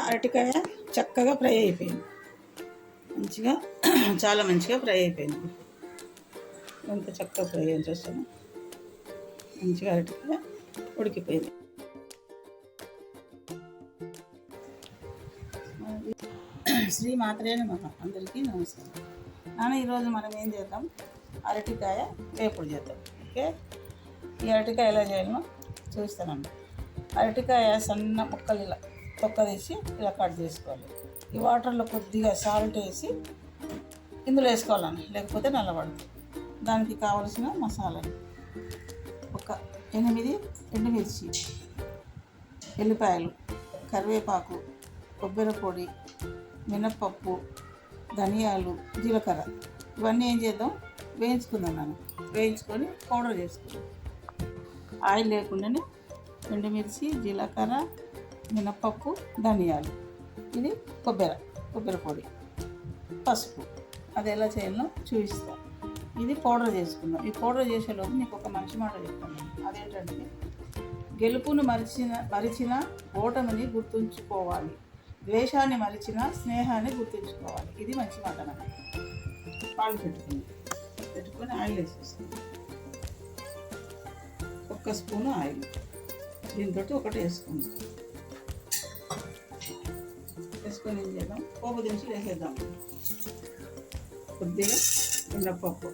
అరటికాయ చక్కగా ఫ్రై అయిపోయింది, మంచిగా చాలా మంచిగా ఫ్రై అయిపోయింది. ఎంత చక్కగా ఫ్రై అని చూస్తాను, మంచిగా అరటికాయ ఉడికిపోయింది. శ్రీ మాత్రే నమః. అందరికీ నమస్కారం. ఈరోజు మనం ఏం చేద్దాం, అరటికాయ వేపుడు చేద్దాం. ఓకే, ఈ అరటికాయ ఎలా చేయాలో చూస్తానండి. అరటికాయ సన్న ముక్కలు ఇలా తొక్క తీసి ఇలా కట్ చేసుకోవాలి. ఈ వాటర్లో కొద్దిగా సాల్ట్ వేసి ఇందులో వేసుకోవాలండి, లేకపోతే నల్లబడుతుంది. దానికి కావలసిన మసాలాలు: ఒక 8 ఎండుమిర్చి, ఎల్లిపాయలు, కరివేపాకు, కొబ్బరి పొడి, మినప్పప్పు, ధనియాలు, జీలకర్ర. ఇవన్నీ ఏం చేద్దాం, వేయించుకుందాం. వేయించుకొని పౌడర్ చేసుకుందాం. ఆయిల్ లేకుండానే ఎండుమిర్చి, జీలకర్ర, మినప్పప్పు, ధనియాలు, ఇది కొబ్బరి పొడి, పసుపు. అది ఎలా చేయాలో చూపిస్తాను. ఇది పౌడర్ చేసుకుందాం. ఈ పౌడర్ చేసేలోపు మీకు ఒక మంచి మాట చెప్తాను. అదేంటంటే, గెలుపును మరిచిన ఓటమిని గుర్తుంచుకోవాలి, ద్వేషాన్ని మరిచిన స్నేహాన్ని గుర్తుంచుకోవాలి. ఇది మంచి మాట. నాకు పాలు పెట్టుకొని ఆయిల్ వేసేస్తాను. 1 స్పూను ఆయిల్, దీంతో ఒకటి వేసుకుందాం. వేసుకొని ఏం చేద్దాం, పోపు దినుసులు వేసేద్దాం. కొద్దిగా మినప్పప్పు,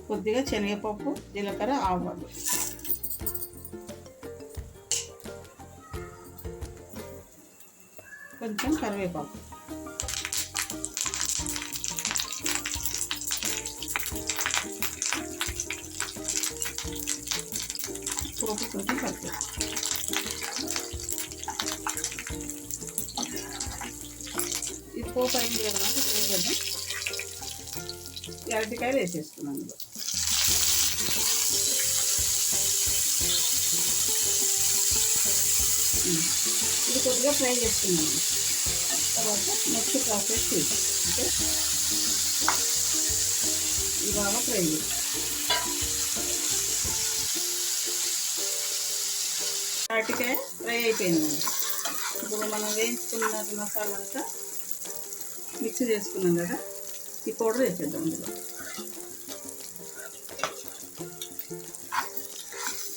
కొద్దిగా శనగపప్పు, జీలకర్ర, ఆవాలు, కొంచెం కరివేపాకు, పోపు కొంచెం పచ్చి. ఈ పోపు అయింది కదా, ఏం చేద్దాం, ఈ అరటికాయలు వేసేసుకున్నాం. ఇందులో ఇది కొద్దిగా ఫ్రై చేసుకున్నాను. తర్వాత నెక్స్ట్ ప్రాసెస్ చేసి ఓకే, ఇది బాగా ఫ్రై చేసి అరటికాయ ఫ్రై అయిపోయింది. ఇప్పుడు మనం వేయించుకున్న మసాలా అంతా మిక్స్ చేసుకున్నాం కదా, ఈ పౌడర్ వేసేద్దాం. ఇందులో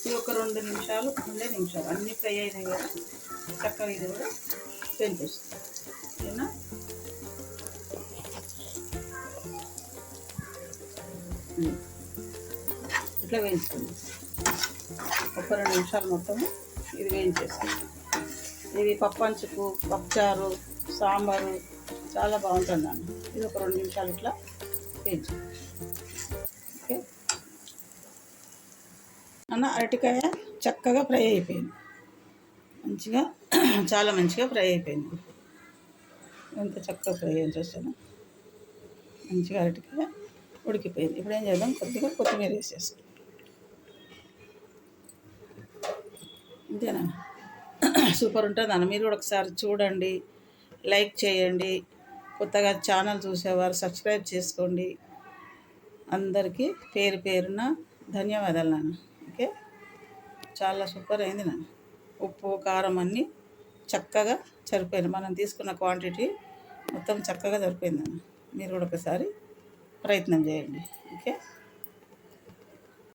ఇది ఒక 2 నిమిషాలు అన్నీ ఫ్రై అయినాయి కదా, చక్కగా ఇది కూడా వేయించేస్తాం. ఓకేనా, ఇట్లా వేయించుకుందాం. ఒక 2 నిమిషాలు మొత్తము ఇది వేయించేస్తాం. ఇది పప్పంచుకు, పప్పుచారు, సాంబారు చాలా బాగుంటుంది అన్న. ఇది ఒక 2 నిమిషాలు ఇట్లా వేయించు. ఓకే అన్న, అరటికాయ చక్కగా ఫ్రై అయిపోయింది, మంచిగా చాలా మంచిగా ఫ్రై అయిపోయింది. ఎంత చక్కగా ఫ్రై అని చూస్తాను, మంచిగా అరటికాయ ఉడికిపోయింది. ఇప్పుడు ఏం చేద్దాం, కొద్దిగా కొత్తిమీర వేసేస్తాం. ఇంతేనా, సూపర్ ఉంటుంది అన్న. మీరు కూడా ఒకసారి చూడండి, లైక్ చేయండి. కొత్తగా ఛానల్ చూసేవారు సబ్స్క్రైబ్ చేసుకోండి. అందరికీ పేరు పేరున ధన్యవాదాలు నాన్న. ఓకే, చాలా సూపర్ అయింది నాన్న. ఉప్పు, కారం అన్నీ చక్కగా సరిపోయింది. మనం తీసుకున్న క్వాంటిటీ మొత్తం చక్కగా సరిపోయిందన్న. మీరు కూడా ఒకసారి ప్రయత్నం చేయండి. ఓకే.